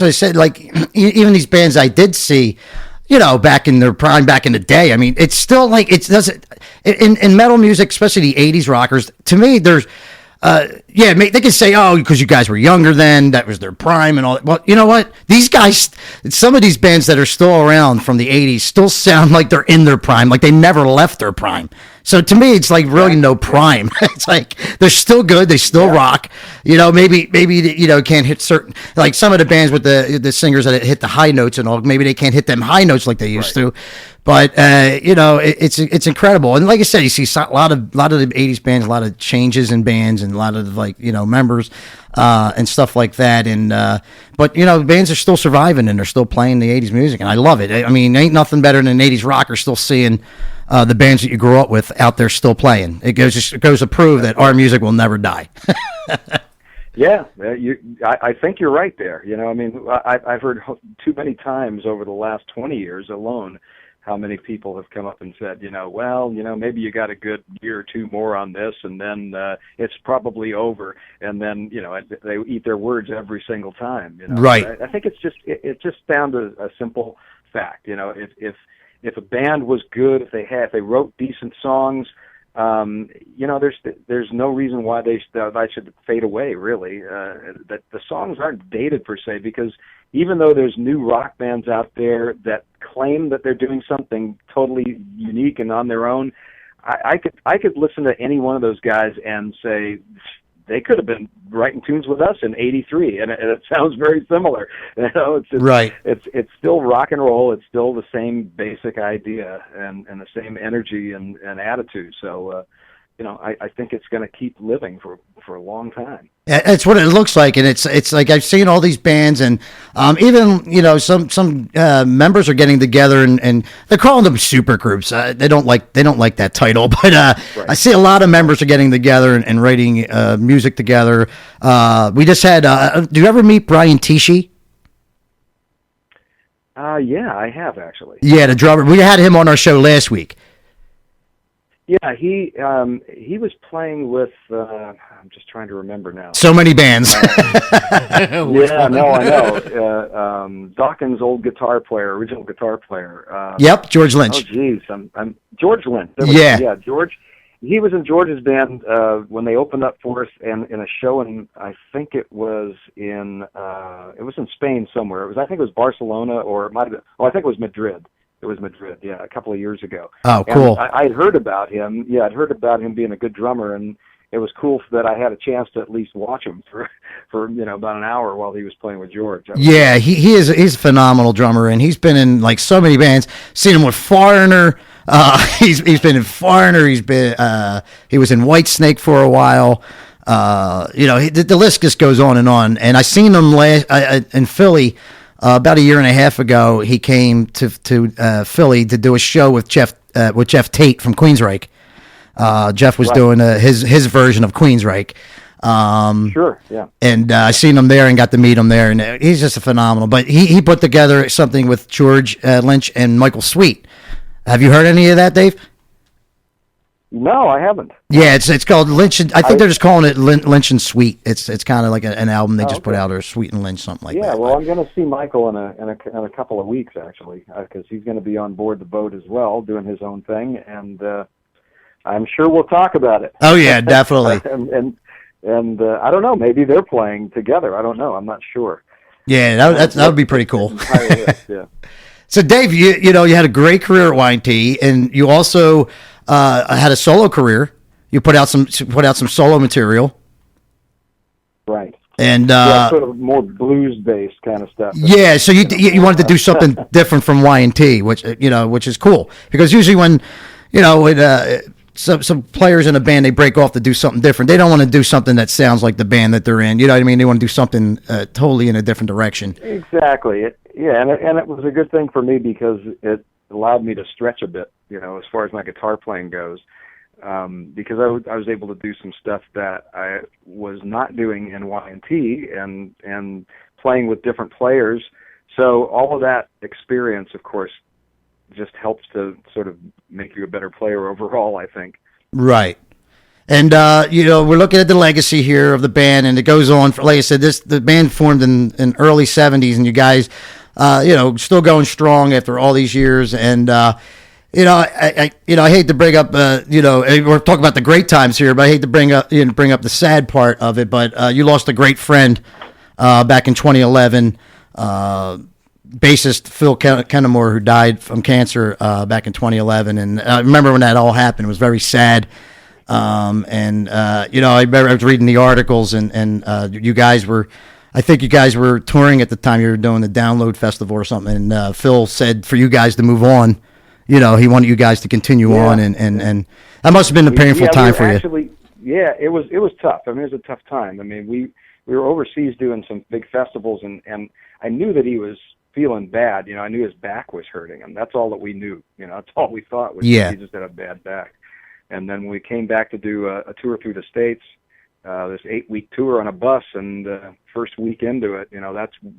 I said, like, even these bands I did see, back in their prime, back in the day. I mean, it's still like it doesn't in metal music, especially the '80s rockers. To me, there's yeah, they can say, oh, because you guys were younger then, that was their prime and all that. Well, you know what? These guys, some of these bands that are still around from the '80s still sound like they're in their prime, like they never left their prime. So to me, it's like really no prime. It's like they're still good, they still rock. Maybe can't hit certain, like some of the bands with the singers that hit the high notes and all. Maybe they can't hit them high notes like they used to. But it's incredible. And like I said, you see a lot of the '80s bands, a lot of changes in bands, and a lot of members and stuff like that. And but bands are still surviving and they're still playing the '80s music, and I love it. I mean, ain't nothing better than an '80s rocker still seeing the bands that you grew up with out there still playing. It goes to prove that our music will never die. Yeah, I think you're right there. I mean, I've heard too many times over the last 20 years alone how many people have come up and said, maybe you got a good year or two more on this, and then it's probably over. And then, they eat their words every single time. Right. I think it's just down to a simple fact. If a band was good, if they wrote decent songs, there's no reason why they should fade away. Really, that the songs aren't dated per se, because even though there's new rock bands out there that claim that they're doing something totally unique and on their own, I could listen to any one of those guys and say they could have been writing tunes with us in '83, and it sounds very similar. It's just, right. It's still rock and roll. It's still the same basic idea and the same energy and attitude. So, I think it's going to keep living for a long time. It's what it looks like, and it's like I've seen all these bands, and even some members are getting together, and they're calling them super groups. They don't like that title, but right. I see a lot of members are getting together and writing music together. We just had. Do you ever meet Brian Tichy? Yeah, I have actually. Yeah, the drummer. We had him on our show last week. Yeah, he was playing with. I'm just trying to remember now. So many bands. Yeah, no, I know. Dawkins' old original guitar player. Yep, George Lynch. Oh, geez, I'm George Lynch. Yeah, George. He was in George's band when they opened up for us, and in a show I think it was in Spain somewhere. I think it was Barcelona, or it might have been. Oh, I think it was Madrid. It was Madrid, yeah, a couple of years ago. Oh, cool. I'd heard about him. Yeah, I'd heard about him being a good drummer, and it was cool that I had a chance to at least watch him for about an hour while he was playing with George. Yeah, he's a phenomenal drummer, and he's been in like so many bands. Seen him with Foreigner. He's been in Foreigner. He was in Whitesnake for a while. The list just goes on. And I seen him in Philly. About a year and a half ago, he came to Philly to do a show with Jeff Tate from Queensryche. Jeff was doing his version of Queensryche. Sure, yeah. And I seen him there and got to meet him there, and he's just a phenomenal. But he put together something with George Lynch and Michael Sweet. Have you heard any of that, Dave? No, I haven't. Yeah, it's called Lynch. I think they're just calling it Lynch and Sweet. It's kind of like an album they just put out, or Sweet and Lynch, something like that. Yeah, well, I'm going to see Michael in a couple of weeks actually, because he's going to be on board the boat as well, doing his own thing, and I'm sure we'll talk about it. Oh yeah, definitely. and I don't know, maybe they're playing together. I don't know. I'm not sure. Yeah, that would be pretty cool. Yeah. So Dave, you had a great career at Y&T, and you also had a solo career. You put out some solo material, right? And sort of more blues based kind of stuff. Yeah, so you wanted to do something different from Y&T, which is cool, because usually when some players in a band, they break off to do something different. They don't want to do something that sounds like the band that they're in. You know what I mean? They want to do something totally in a different direction. Exactly. And it was a good thing for me because it allowed me to stretch a bit, as far as my guitar playing goes, because I was able to do some stuff that I was not doing in Y&T and playing with different players. So all of that experience, of course, just helps to sort of make you a better player overall, I think. Right. And we're looking at the legacy here of the band, and it goes on. Like I said, the band formed in early '70s, and you guys, still going strong after all these years. And I hate to bring up, we're talking about the great times here, but I hate to bring up the sad part of it. But you lost a great friend back in 2011. Bassist Phil Kennemore, who died from cancer back in 2011, and I remember when that all happened. It was very sad. I remember I was reading the articles, and you guys were, I think you guys were touring at the time. You were doing the Download Festival or something, and Phil said for you guys to move on. He wanted you guys to continue on, and that must have been a painful time for you. Yeah, it was tough. I mean, it was a tough time. I mean, we were overseas doing some big festivals, and I knew that he was feeling bad. I knew his back was hurting him. That's all that we knew. That's all we thought was he just had a bad back. And then we came back to do a tour through the States, this 8-week tour on a bus, and first week into it,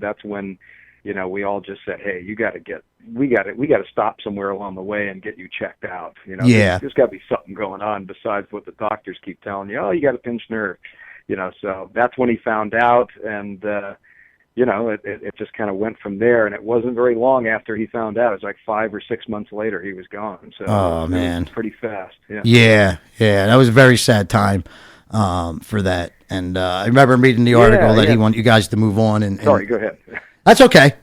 that's when, we all just said, hey, we got to stop somewhere along the way and get you checked out. There's got to be something going on besides what the doctors keep telling you. Oh, you got a pinched nerve. So that's when he found out, and it just kind of went from there, and it wasn't very long after he found out. It was like 5 or 6 months later he was gone. So oh man, pretty fast. Yeah, that was a very sad time for that. And I remember reading the article that he wanted you guys to move on. And sorry, go ahead. That's okay.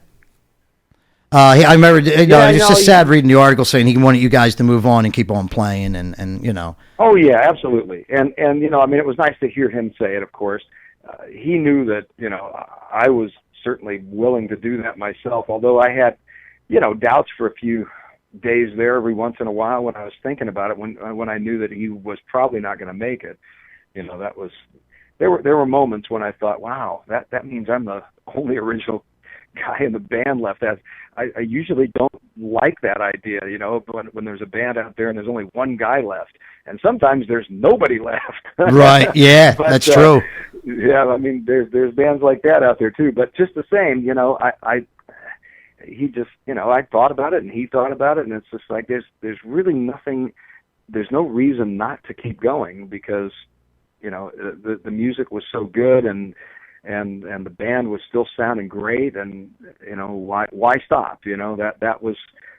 I remember, it's just sad reading the article saying he wanted you guys to move on and keep on playing, and. Oh yeah, absolutely. And I mean, it was nice to hear him say it. Of course, he knew that I was certainly willing to do that myself. Although I had, doubts for a few days there every once in a while when I was thinking about it. When I knew that he was probably not going to make it, that was. There were moments when I thought, wow, that means I'm the only original guy in the band left. I usually don't like that idea, when there's a band out there and there's only one guy left, and sometimes there's nobody left. Right? Yeah, but, that's true. Yeah, I mean, there's bands like that out there too. But just the same, he just, I thought about it and he thought about it, and it's just like there's really nothing, there's no reason not to keep going because, the music was so good and the band was still sounding great, and why stop? That was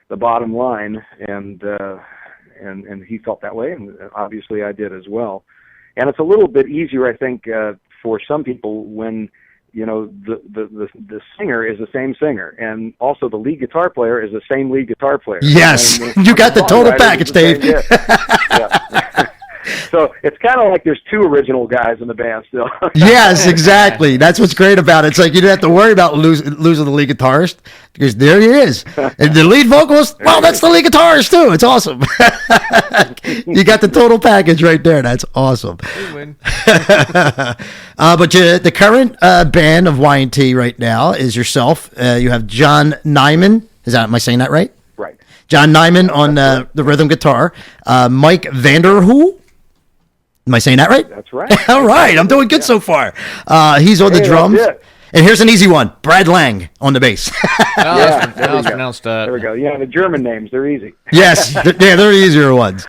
the bottom line, and he felt that way, and obviously I did as well. And it's a little bit easier, I think, for some people when the singer is the same singer, and also the lead guitar player is the same lead guitar player. Yes, you got the total package, Dave. Yeah. So it's kind of like there's two original guys in the band still. Yes, exactly. That's what's great about it. It's like you don't have to worry about losing the lead guitarist because there he is. And the lead vocalist, well, that's the lead guitarist too. It's awesome. You got the total package right there. That's awesome. You win. But the current band of Y&T right now is yourself. You have John Nyman. Am I saying that right? Right. John Nyman on the rhythm guitar. Mike Vanderhoel. Am I saying that right? That's right. All right. I'm doing good so far. He's on the drums. And here's an easy one. Brad Lang on the bass. Pronounced. There we go. Yeah, the German names, they're easy. Yes. They're easier ones.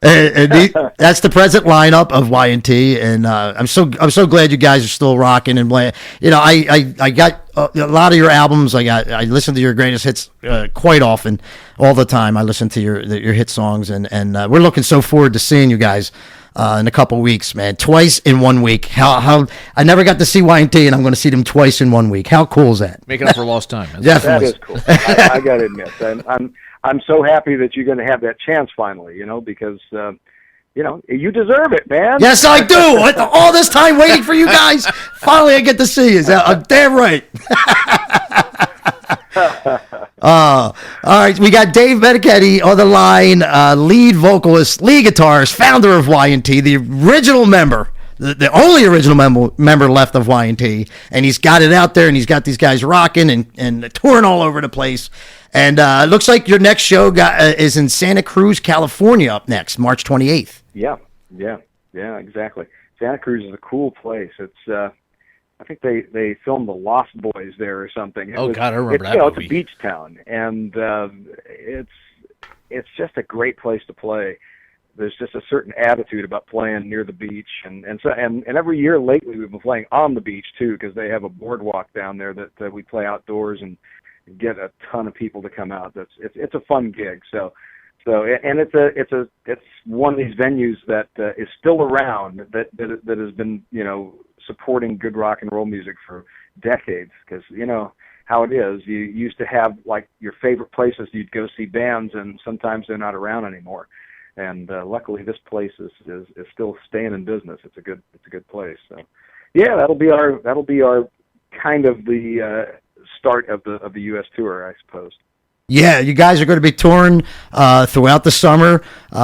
That's the present lineup of Y&T, and I'm so glad you guys are still rocking and playing. I got a lot of your albums. I listen to your greatest hits quite often, all the time. I listen to your hit songs, and we're looking so forward to seeing you guys in a couple weeks, man. Twice in 1 week. How I never got to see Y&T, and I'm going to see them twice in 1 week. How cool is that? Making up for lost time. Definitely. That is cool. I got to admit, I'm so happy that you're going to have that chance finally, because, you deserve it, man. Yes, I do. All this time waiting for you guys, finally I get to see you. I'm damn right. All right, we got Dave Meniketti on the line, lead vocalist, lead guitarist, founder of Y&T, the original member. The only original member left of Y&T, and he's got it out there, and he's got these guys rocking and touring all over the place. And it looks like your next show is in Santa Cruz, California, up next, March 28th. Yeah, exactly. Santa Cruz is a cool place. It's I think they filmed The Lost Boys there or something. God, I remember that movie. It's a beach town, and it's just a great place to play. there's just a certain attitude about playing near the beach, and every year lately we've been playing on the beach too, because they have a boardwalk down there that we play outdoors and get a ton of people to come out. It's a fun gig. So and it's one of these venues that is still around, that has been, you know, supporting good rock and roll music for decades, because you know how it is. You used to have like your favorite places you'd go see bands, and sometimes they're not around anymore. And luckily, this place is still staying in business. It's a good place. So, yeah, that'll be our kind of the start of the U.S. tour, I suppose. Yeah, you guys are going to be touring throughout the summer.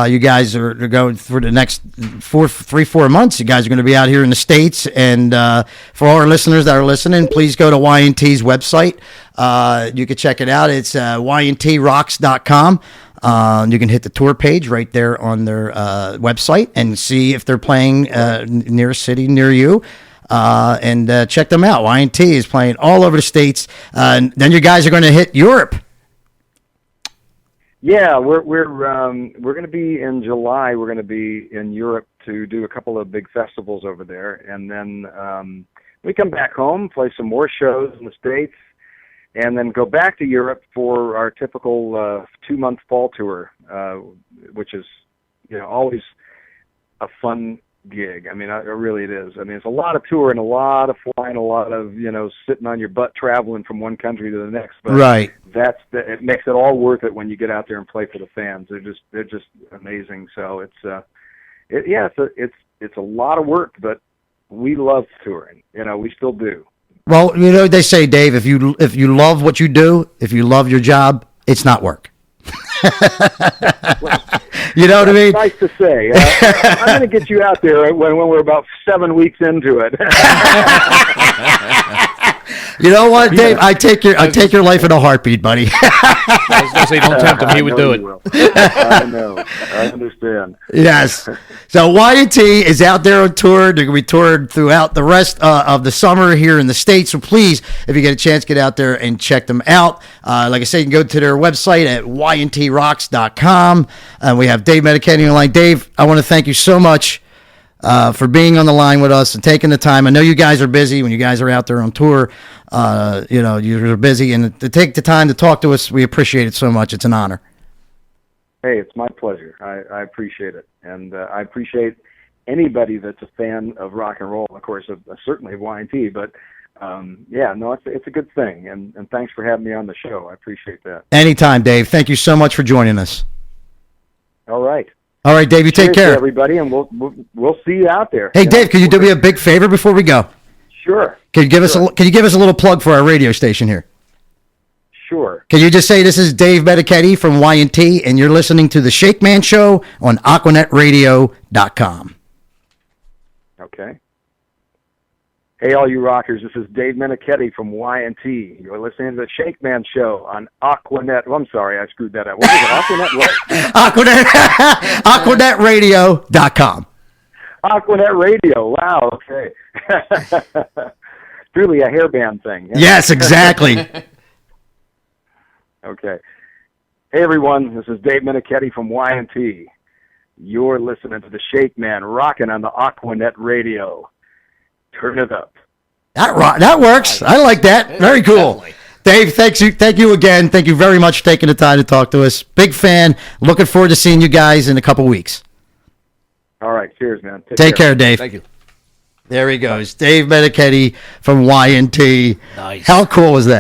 You guys are going for the next 4 months. You guys are going to be out here in the States. And for all our listeners that are listening, please go to YNT's website. You can check it out. It's yntrocks.com. You can hit the tour page right there on their website and see if they're playing near a city near you. And check them out. YNT is playing all over the States. And then you guys are going to hit Europe. Yeah, we're going to be in July. We're going to be in Europe to do a couple of big festivals over there, and then we come back home, play some more shows in the States, and then go back to Europe for our typical 2-month fall tour, which is, you know, always a fun gig. I mean, really it is. I mean, it's a lot of touring, a lot of flying, a lot of, you know, sitting on your butt traveling from one country to the next. But right. It makes it all worth it when you get out there and play for the fans. They're just amazing. So it's a lot of work, but we love touring. You know, we still do. Well, you know, they say, Dave, if you love what you do, if you love your job, it's not work. You know what I mean? Nice to say. I'm going to get you out there when we're about 7 weeks into it. You know what, Dave? I take your life in a heartbeat, buddy. I was going to say, don't tempt him. He would do it. I know. I understand. Yes. So YNT is out there on tour. They're going to be toured throughout the rest of the summer here in the States. So please, if you get a chance, get out there and check them out. Like I said, you can go to their website at yntrocks.com. And we have Dave Meniketti on the line. Dave, I want to thank you so much for being on the line with us and taking the time. I know you guys are busy when you guys are out there on tour. You know, you're busy, and to take the time to talk to us, we appreciate it so much. It's an honor. Hey, it's my pleasure. I appreciate it. And I appreciate anybody that's a fan of rock and roll, of course, certainly of YNT, but yeah, no, it's a good thing. And thanks for having me on the show. I appreciate that. Anytime, Dave. Thank you so much for joining us. All right. All right, Dave, you take care. Everybody, and we'll see you out there. Hey, Dave, can you do me a big favor before we go? Sure. Can you give us a little plug for our radio station here? Sure. Can you just say this is Dave Meniketti from YNT, and you're listening to the Shakeman Show on AquanetRadio.com. Okay. Hey, all you rockers, this is Dave Meniketti from YNT. You're listening to the Shakeman Show on Aquanet. Oh, I'm sorry, I screwed that up. What is it? Aquanet what? AquanetRadio.com. Aquanet Radio. Wow, okay. Truly a hairband thing. Yeah. Yes, exactly. Okay. Hey, everyone, this is Dave Meniketti from YNT. You're listening to the Shakeman rocking on the Aquanet Radio. Turn it up. That works. I like that. Very cool. Definitely. Dave, thank you again. Thank you very much for taking the time to talk to us. Big fan. Looking forward to seeing you guys in a couple weeks. All right. Cheers, man. Take care, Dave. Thank you. There he goes. Dave Meniketti from YNT. Nice. How cool is that?